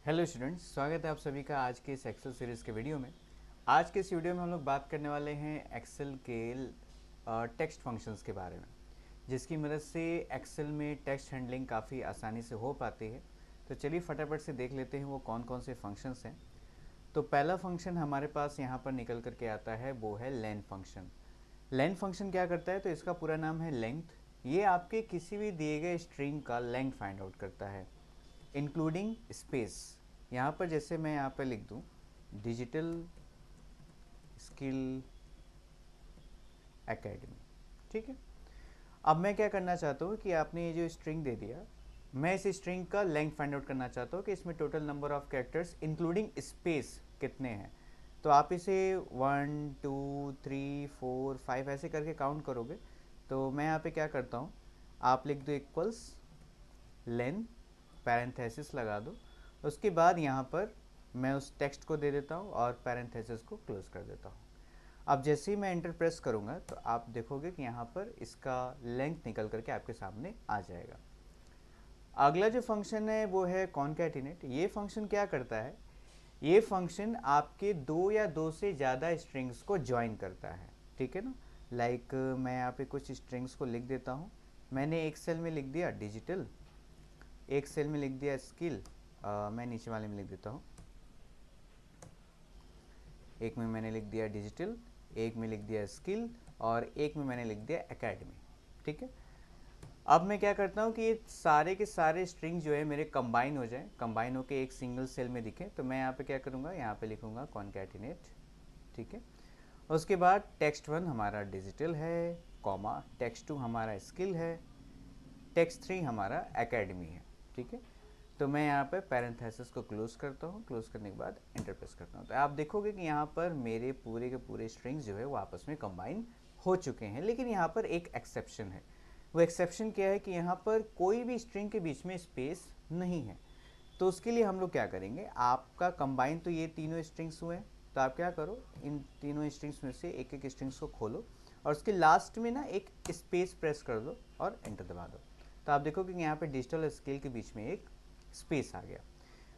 Hello students, स्वागत है आप सभी का आज के इस एक्सेल सीरीज़ के वीडियो में। आज के इस वीडियो में हम लोग बात करने वाले हैं एक्सेल के टेक्स्ट फंक्शंस के बारे में, जिसकी मदद से एक्सेल में टेक्स्ट हैंडलिंग काफ़ी आसानी से हो पाती है। तो चलिए फटाफट से देख लेते हैं वो कौन कौन से फंक्शंस हैं। तो पहला फंक्शन हमारे पास यहाँ पर निकल करके आता है, वो है लेन फंक्शन। लेंथ फंक्शन क्या करता है, तो इसका पूरा नाम है लेंथ। ये आपके किसी भी दिए गए स्ट्रिंग का लेंथ फाइंड आउट करता है, इंक्लूडिंग स्पेस। यहाँ पर जैसे मैं यहाँ पर लिख दूँ डिजिटल स्किल एकेडमी, ठीक है। अब मैं क्या करना चाहता हूँ कि आपने ये जो स्ट्रिंग दे दिया, मैं इस स्ट्रिंग का लेंथ फाइंड आउट करना चाहता हूँ कि इसमें total number of characters including space कितने हैं। तो आप इसे 1 2 3 4 5 ऐसे करके काउंट करोगे। तो मैं यहाँ पे क्या करता हूँ, आप लिख दो इक्वल्स लेन, पैरेंथेसिस लगा दो। उसके बाद यहाँ पर मैं उस टेक्स्ट को दे देता हूँ और पैरेंथेसिस को क्लोज कर देता हूँ। अब जैसे ही मैं एंटर प्रेस करूँगा तो आप देखोगे कि यहाँ पर इसका लेंथ निकल करके आपके सामने आ जाएगा। अगला जो फंक्शन है वो है कॉनकैटिनेट। ये फंक्शन क्या करता है, ये फंक्शन आपके दो या दो से ज़्यादा स्ट्रिंग्स को ज्वाइन करता है, ठीक है ना। लाइक मैं यहाँ पे कुछ स्ट्रिंग्स को लिख देता हूँ। मैंने एक सेल में लिख दिया डिजिटल, एक सेल में लिख दिया स्किल, मैं नीचे वाले में लिख देता हूँ। एक में मैंने लिख दिया डिजिटल, एक में लिख दिया स्किल और एक में मैंने लिख दिया एकेडमी, ठीक है। अब मैं क्या करता हूँ कि ये सारे के सारे स्ट्रिंग जो है मेरे कंबाइन हो जाएं, कंबाइन होके एक सिंगल सेल में दिखें। तो मैं यहाँ पे क्या करूँगा, यहाँ पे लिखूँगा कॉनकैटिनेट, ठीक है। उसके बाद टेक्स्ट 1 हमारा डिजिटल है, कॉमा टेक्स्ट 2 हमारा स्किल है, टेक्स्ट 3 हमारा एकेडमी है, ठीक है। तो मैं यहाँ पर पैरेंथेसिस को क्लोज करता हूँ, क्लोज करने के बाद एंटर प्रेस करता हूँ। तो आप देखोगे कि यहाँ पर मेरे पूरे के पूरे स्ट्रिंग्स जो है वो आपस में कंबाइन हो चुके हैं। लेकिन यहाँ पर एक एक्सेप्शन है। वो एक्सेप्शन क्या है कि यहाँ पर कोई भी स्ट्रिंग के बीच में स्पेस नहीं है। तो उसके लिए हम लोग क्या करेंगे, आपका कंबाइन तो ये तीनों स्ट्रिंग्स हुए हैं, तो आप क्या करो, इन तीनों स्ट्रिंग्स में से एक एक स्ट्रिंग्स को खोलो और उसके लास्ट में ना एक स्पेस प्रेस कर दो और एंटर दबा दो। तो आप देखोगे कि यहाँ पे डिजिटल स्केल के बीच में एक स्पेस आ गया।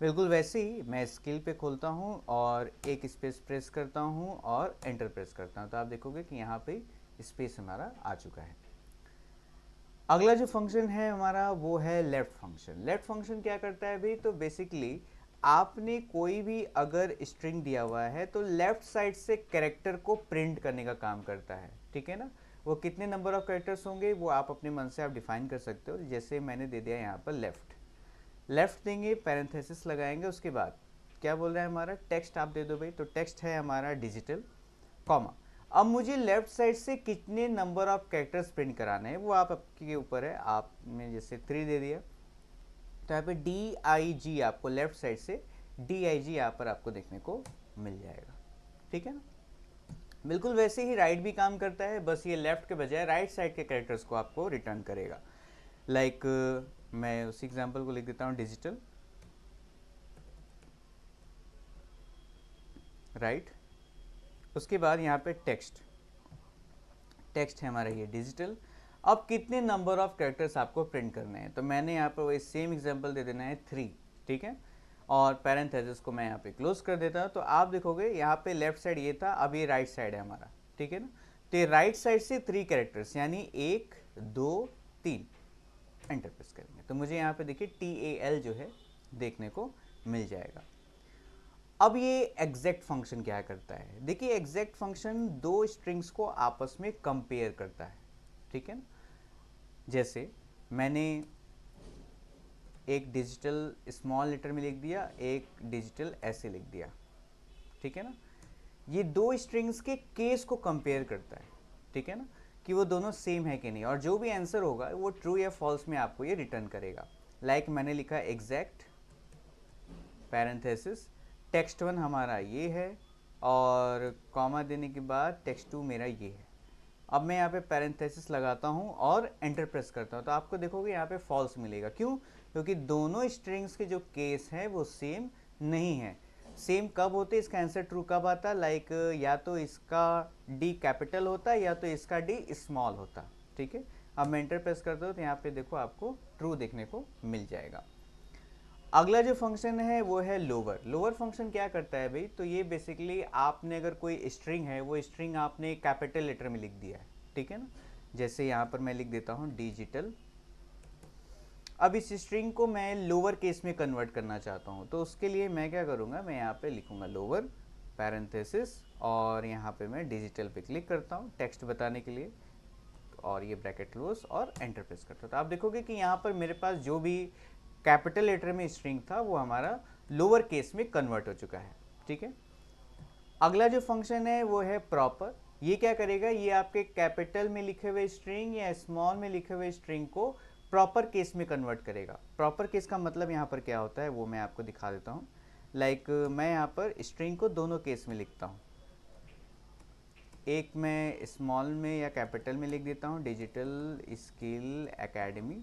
बिल्कुल वैसे ही मैं स्किल पे खोलता हूँ और एक स्पेस प्रेस करता हूँ और एंटर प्रेस करता हूँ। तो आप देखोगे कि यहाँ पे स्पेस हमारा आ चुका है। अगला जो फंक्शन है हमारा वो है लेफ्ट फंक्शन। लेफ्ट फंक्शन क्या करता है भाई, तो बेसिकली आपने कोई भी अगर स्ट्रिंग दिया हुआ है तो लेफ्ट साइड से कैरेक्टर को प्रिंट करने का काम करता है, ठीक है ना। वो कितने नंबर ऑफ कैरेक्टर्स होंगे वो आप अपने मन से आप डिफाइन कर सकते हो। जैसे मैंने दे दिया यहाँ पर लेफ्ट, लेफ्ट देंगे, पैरेंथेसिस लगाएंगे, उसके बाद क्या बोल रहा है हमारा टेक्स्ट आप दे दो भाई। तो टेक्स्ट है हमारा डिजिटल, कॉमा। अब मुझे लेफ्ट साइड से कितने नंबर ऑफ कैरेक्टर्स प्रिंट कराने हैं वो आप आपके ऊपर है। आपने जैसे 3 दे दिया तो यहाँ पे डी आई जी आपको लेफ्ट साइड से डी आई जी यहाँ पर आपको देखने को मिल जाएगा, ठीक है ना। बिल्कुल वैसे ही राइट भी काम करता है, बस ये लेफ्ट के बजाय राइट साइड के कैरेक्टर्स को आपको रिटर्न करेगा। लाइक मैं उसी एग्जांपल को लिख देता हूँ डिजिटल राइट। उसके बाद यहाँ पे टेक्स्ट, टेक्स्ट है हमारा ये डिजिटल। अब कितने नंबर ऑफ कैरेक्टर्स आपको प्रिंट करने हैं, तो मैंने यहाँ पर वही सेम एग्जांपल दे देना है 3, ठीक है। और पैरेंथेसिस को मैं यहाँ पे क्लोज कर देता हूँ। तो आप देखोगे यहाँ पे लेफ्ट साइड ये था, अब ये राइट साइड है हमारा, ठीक है ना। तो ये राइट साइड से 3 कैरेक्टर्स यानी 1 2 3 एंटर प्रेस करेंगे तो मुझे यहाँ पे देखिए TAL जो है देखने को मिल जाएगा। अब ये एग्जैक्ट फंक्शन क्या करता है, देखिए एग्जैक्ट फंक्शन दो स्ट्रिंग्स को आपस में कंपेयर करता है, ठीक है ना। जैसे मैंने एक डिजिटल स्मॉल लेटर में लिख दिया, एक डिजिटल ऐसे लिख दिया, ठीक है ना। ये दो स्ट्रिंग्स के केस को कंपेयर करता है, ठीक है ना, कि वो दोनों सेम है कि नहीं, और जो भी आंसर होगा वो ट्रू या फॉल्स में आपको ये रिटर्न करेगा। लाइक मैंने लिखा एग्जैक्ट पैरेंथेसिस टेक्स्ट 1 हमारा ये है और कॉमा देने के बाद टेक्स्ट 2 मेरा ये है। अब मैं यहाँ पे पैरेंथेसिस लगाता हूँ और एंटर प्रेस करता हूँ तो आपको देखोगे यहाँ पे फॉल्स मिलेगा। क्यों? क्योंकि दोनों स्ट्रिंग्स के जो केस हैं वो सेम नहीं है। सेम कब होते, इसका आंसर ट्रू कब आता, लाइक या तो इसका डी कैपिटल होता या तो इसका डी स्मॉल होता, ठीक है। अब मैं एंटर प्रेस करता हूँ तो यहाँ पे देखो आपको ट्रू देखने को मिल जाएगा। अगला जो फंक्शन है वो है लोअर। लोअर फंक्शन क्या करता है भाई, तो ये बेसिकली आपने अगर कोई स्ट्रिंग है, वो स्ट्रिंग आपने कैपिटल लेटर में लिख दिया है, ठीक है ना। जैसे यहाँ पर मैं लिख देता हूँ डिजिटल। अब इस स्ट्रिंग को मैं लोअर केस में कन्वर्ट करना चाहता हूँ, तो उसके लिए मैं क्या करूँगा, मैं यहाँ पे लिखूँगा लोअर पैरेंथेसिस और यहाँ पे मैं डिजिटल पे क्लिक करता हूँ टेक्स्ट बताने के लिए, और ये ब्रैकेट क्लोज और एंटर प्रेस करता हूँ। तो आप देखोगे कि यहाँ पर मेरे पास जो भी कैपिटल लेटर में स्ट्रिंग था वो हमारा लोअर केस में कन्वर्ट हो चुका है, ठीक है। अगला जो फंक्शन है वो है प्रॉपर। ये क्या करेगा, ये आपके कैपिटल में लिखे हुए स्ट्रिंग या स्मॉल में लिखे हुए स्ट्रिंग को प्रॉपर केस में कन्वर्ट करेगा। प्रॉपर केस का मतलब यहाँ पर क्या होता है वो मैं आपको दिखा देता हूँ। लाइक मैं यहाँ पर स्ट्रिंग को दोनों केस में लिखता हूँ, एक मैं स्मॉल में या कैपिटल में लिख देता हूँ डिजिटल स्किल एकेडमी,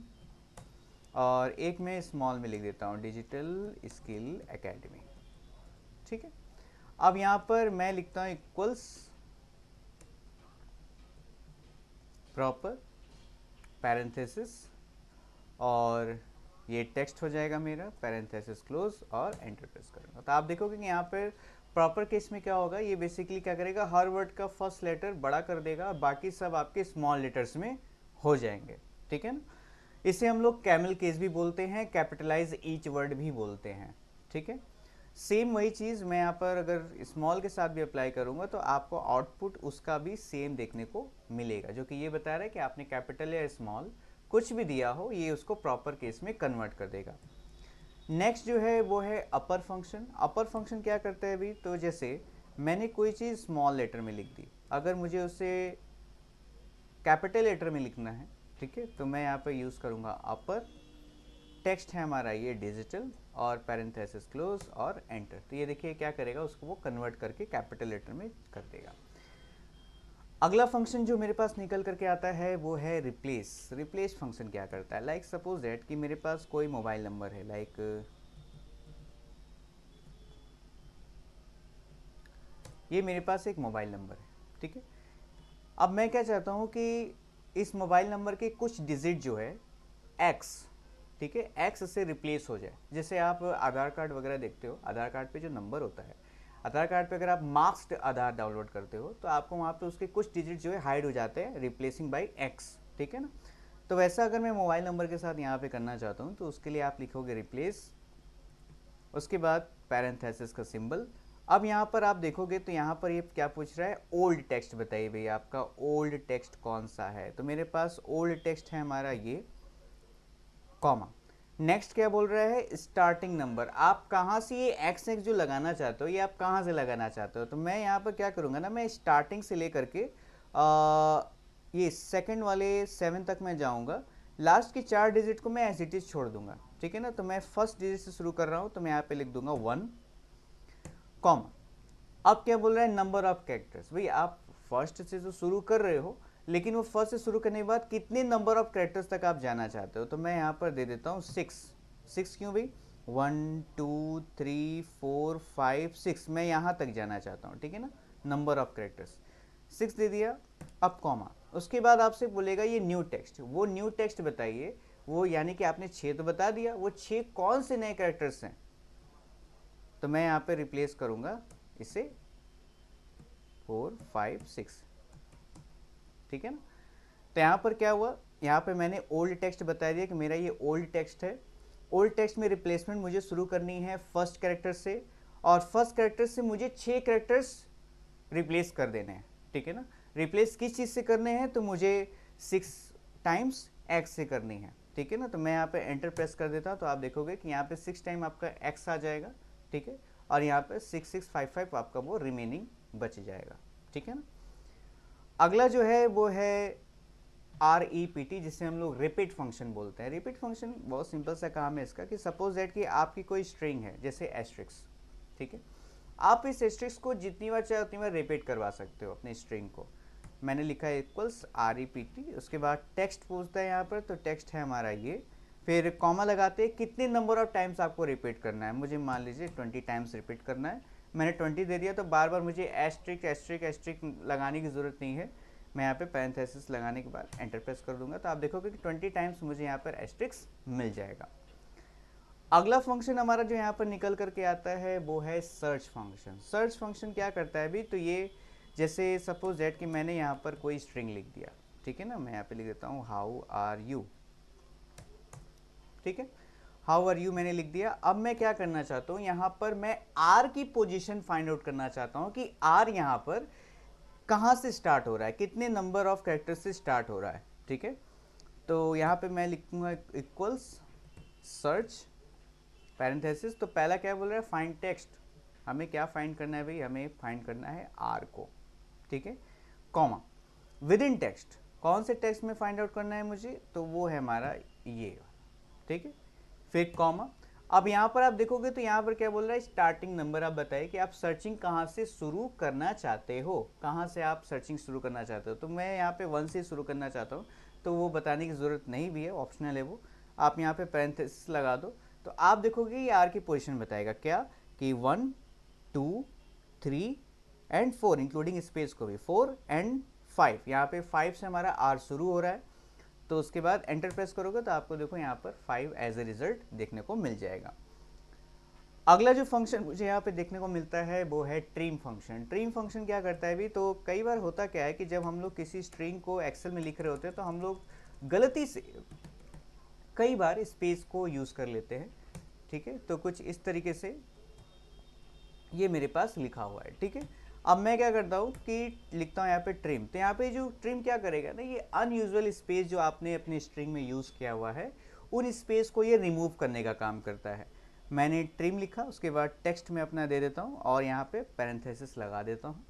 और एक मैं स्मॉल में लिख देता हूँ डिजिटल स्किल एकेडमी, ठीक है। अब यहाँ पर मैं लिखता हूँ इक्वल्स प्रॉपर पैरेंथेसिस, और ये टेक्स्ट हो जाएगा मेरा, पैरेंथेसिस क्लोज और एंटर प्रेस करूँगा। तो आप देखोगे कि यहाँ पर प्रॉपर केस में क्या होगा, ये बेसिकली क्या करेगा, हर वर्ड का फर्स्ट लेटर बड़ा कर देगा और बाकी सब आपके स्मॉल लेटर्स में हो जाएंगे, ठीक है ना। इसे हम लोग कैमल केस भी बोलते हैं, कैपिटलाइज ईच वर्ड भी बोलते हैं, ठीक है। सेम वही चीज़ मैं यहाँ पर अगर स्मॉल के साथ भी अप्लाई करूँगा तो आपको आउटपुट उसका भी सेम देखने को मिलेगा, जो कि ये बता रहा है कि आपने कैपिटल या स्मॉल कुछ भी दिया हो, ये उसको प्रॉपर केस में कन्वर्ट कर देगा। नेक्स्ट जो है वो है अपर फंक्शन। अपर फंक्शन क्या करता है अभी, तो जैसे मैंने कोई चीज़ स्मॉल लेटर में लिख दी, अगर मुझे उसे कैपिटल लेटर में लिखना है, ठीक है, तो मैं यहाँ पर यूज़ करूँगा अपर। टेक्स्ट है हमारा ये डिजिटल और पैरेंथेसिस क्लोज और एंटर। तो ये देखिए क्या करेगा, उसको वो कन्वर्ट करके कैपिटल लेटर में कर देगा। अगला फंक्शन जो मेरे पास निकल करके आता है वो है रिप्लेस। रिप्लेस फंक्शन क्या करता है, लाइक सपोज दैट कि मेरे पास कोई मोबाइल नंबर है, लाइक ये मेरे पास एक मोबाइल नंबर है, ठीक है। अब मैं क्या चाहता हूँ कि इस मोबाइल नंबर के कुछ डिजिट जो है एक्स, ठीक है, एक्स से रिप्लेस हो जाए। जैसे आप आधार कार्ड वगैरह देखते हो, आधार कार्ड पे जो नंबर होता है, आधार कार्ड पे अगर आप मार्क्स्ड आधार डाउनलोड करते हो तो आपको वहाँ पे उसके कुछ डिजिट जो है हाइड हो जाते हैं, रिप्लेसिंग बाय एक्स, ठीक है ना। तो वैसा अगर मैं मोबाइल नंबर के साथ यहाँ पे करना चाहता हूँ तो उसके लिए आप लिखोगे रिप्लेस, उसके बाद पैरेंथेसिस का सिंबल। अब यहाँ पर आप देखोगे तो यहाँ पर ये क्या पूछ रहा है, ओल्ड टेक्स्ट बताइए भैया आपका ओल्ड टेक्स्ट कौन सा है। तो मेरे पास ओल्ड टेक्स्ट है हमारा ये, कॉमा। नेक्स्ट क्या बोल रहा है, स्टार्टिंग नंबर। आप कहाँ से ये एक्स एक्स जो लगाना चाहते हो, ये आप कहाँ से लगाना चाहते हो। तो मैं यहाँ पर क्या करूँगा ना, मैं स्टार्टिंग से लेकर के ये सेकंड वाले 7 तक मैं जाऊँगा, लास्ट के 4 डिजिट को मैं एज इट इज छोड़ दूंगा, ठीक है ना। तो मैं फर्स्ट डिजिट से शुरू कर रहा हूँ, तो मैं यहाँ पे लिख दूंगा 1, कॉमा। अब क्या बोल रहा है, नंबर ऑफ कैरेक्टर्स। भाई आप फर्स्ट से तो शुरू कर रहे हो, लेकिन वो फर्स्ट से शुरू करने के बाद कितने नंबर ऑफ कैरेक्टर्स तक आप जाना चाहते हो। तो मैं यहाँ पर दे देता हूँ 6। 6 क्यों भाई, 1 2 3 4 5 6 मैं यहाँ तक जाना चाहता हूँ, ठीक है ना, नंबर ऑफ कैरेक्टर्स 6 दे दिया। अब कॉमा, उसके बाद आपसे बोलेगा ये न्यू टेक्स्ट, वो न्यू टेक्स्ट बताइए। वो यानी कि आपने 6 तो बता दिया, वो 6 कौन से नए कैरेक्टर्स हैं। तो मैं यहाँ पे रिप्लेस करूँगा इसे 4 5 6, ठीक है ना। तो यहाँ पर क्या हुआ, यहाँ पे मैंने ओल्ड टेक्स्ट बता दिया कि मेरा ये ओल्ड टेक्स्ट है। ओल्ड टेक्स्ट में रिप्लेसमेंट मुझे शुरू करनी है फर्स्ट कैरेक्टर से, और फर्स्ट कैरेक्टर से मुझे 6 कैरेक्टर्स रिप्लेस कर देने हैं, ठीक है ना। रिप्लेस किस चीज़ से करने हैं, तो मुझे 6 टाइम्स एक्स से करनी है, ठीक है ना। तो मैं यहाँ पे एंटर प्रेस कर देता हूँ, तो आप देखोगे कि यहाँ पे 6 टाइम आपका एक्स आ जाएगा, ठीक है, और यहाँ पे 6 6 5 5 आपका वो रिमेनिंग बच जाएगा, ठीक है ना। अगला जो है वो है REPT, जिसे हम लोग रिपीट फंक्शन बोलते हैं। रिपीट फंक्शन बहुत सिंपल सा काम है इसका, कि सपोज दैट कि आपकी कोई स्ट्रिंग है जैसे एस्ट्रिक्स, ठीक है, आप इस एस्ट्रिक्स को जितनी बार चाहे उतनी बार रिपीट करवा सकते हो अपनी स्ट्रिंग को। मैंने लिखा है इक्वल्स REPT, उसके बाद टेक्स्ट पूछता है यहाँ पर, तो टेक्स्ट है हमारा ये, फिर कॉमा लगाते हैं कितने नंबर ऑफ टाइम्स आपको रिपीट करना है। मुझे मान लीजिए 20 टाइम्स रिपीट करना है, मैंने 20 दे दिया, तो बार बार मुझे एस्ट्रिक एस्ट्रिक एस्ट्रिक लगाने की ज़रूरत नहीं है। मैं यहाँ पे पैरेंथेसिस लगाने के बाद एंटर प्रेस कर दूंगा, तो आप देखोगे कि 20 टाइम्स मुझे यहाँ पर एस्ट्रिक्स मिल जाएगा। अगला फंक्शन हमारा जो यहाँ पर निकल करके आता है वो है सर्च फंक्शन। सर्च फंक्शन क्या करता है अभी, तो ये जैसे सपोज दैट कि मैंने यहाँ पर कोई स्ट्रिंग लिख दिया, ठीक है ना, मैं यहाँ पे लिख देता हूँ हाउ आर यू, ठीक है, हाउ आर यू मैंने लिख दिया। अब मैं क्या करना चाहता हूँ, यहाँ पर मैं आर की पोजीशन फाइंड आउट करना चाहता हूँ कि आर यहाँ पर कहाँ से स्टार्ट हो रहा है, कितने नंबर ऑफ कैरेक्टर से स्टार्ट हो रहा है, ठीक है। तो यहाँ पे मैं लिखूंगा इक्वल्स सर्च पैरेंथेसिस, तो पहला क्या बोल रहा है, फाइंड टेक्स्ट, हमें क्या फाइंड करना है भाई, हमें फाइंड करना है आर को, ठीक है, कॉमा विद इन टेक्स्ट, कौन से टेक्स्ट में फाइंड आउट करना है मुझे, तो वो है हमारा ये, ठीक है, फिर कॉमा। अब यहाँ पर आप देखोगे तो यहाँ पर क्या बोल रहा है, स्टार्टिंग नंबर आप बताइए कि आप सर्चिंग कहाँ से शुरू करना चाहते हो, कहाँ से आप सर्चिंग शुरू करना चाहते हो। तो मैं यहाँ पे 1 से शुरू करना चाहता हूँ, तो वो बताने की ज़रूरत नहीं भी है, ऑप्शनल है वो, आप यहाँ पे पैरेंथेसिस लगा दो। तो आप देखोगे ये आर की पोजीशन बताएगा क्या, कि 1 2 3 एंड 4 इंक्लूडिंग स्पेस को भी, 4 एंड 5, यहाँ पे 5 से हमारा आर शुरू हो रहा है। तो उसके बाद एंटर प्रेस करोगे तो आपको देखो यहाँ पर 5 एज ए रिजल्ट देखने को मिल जाएगा। अगला जो फंक्शन मुझे यहाँ पे देखने को मिलता है वो है ट्रिम फंक्शन। ट्रिम फंक्शन क्या करता है भी, तो कई बार होता क्या है कि जब हम लोग किसी स्ट्रिंग को एक्सेल में लिख रहे होते हैं तो हम लोग गलती से कई बार स्पेस को यूज़ कर लेते हैं, ठीक है। तो कुछ इस तरीके से ये मेरे पास लिखा हुआ है, ठीक है। अब मैं क्या करता हूँ कि लिखता हूँ यहाँ पे ट्रिम, तो यहाँ पे जो ट्रिम क्या करेगा ना, ये अनयूजुअल स्पेस जो आपने अपने स्ट्रिंग में यूज़ किया हुआ है उन स्पेस को ये रिमूव करने का काम करता है। मैंने ट्रिम लिखा, उसके बाद टेक्स्ट में अपना दे देता हूँ और यहाँ पे पैरेंथेसिस लगा देता हूँ।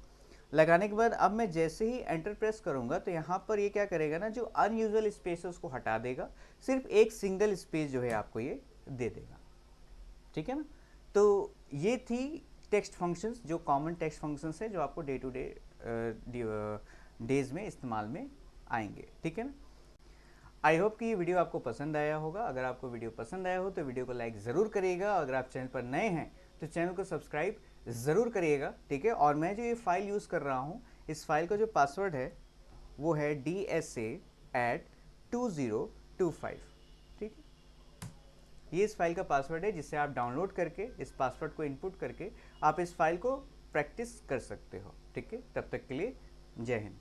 लगाने के बाद अब मैं जैसे ही एंटर प्रेस करूँगा तो यहाँ पर ये क्या करेगा ना, जो अनयूजुअल स्पेस है उसको हटा देगा, सिर्फ एक सिंगल स्पेस जो है आपको ये दे देगा, ठीक है ना। तो ये थी टेक्स्ट फंक्शंस, जो कॉमन टेक्स्ट फंक्शंस है जो आपको डे टू डे डेज में इस्तेमाल में आएंगे, ठीक है ना। आई होप कि ये वीडियो आपको पसंद आया होगा। अगर आपको वीडियो पसंद आया हो तो वीडियो को लाइक ज़रूर करिएगा, अगर आप चैनल पर नए हैं तो चैनल को सब्सक्राइब ज़रूर करिएगा, ठीक है। और मैं जो ये फाइल यूज़ कर रहा हूँ, इस फाइल का जो पासवर्ड है वो है DSA@2025, ठीक है। ये इस फाइल का पासवर्ड है जिसे आप डाउनलोड करके इस पासवर्ड को इनपुट करके आप इस फाइल को प्रैक्टिस कर सकते हो, ठीक है। तब तक के लिए जय हिंद।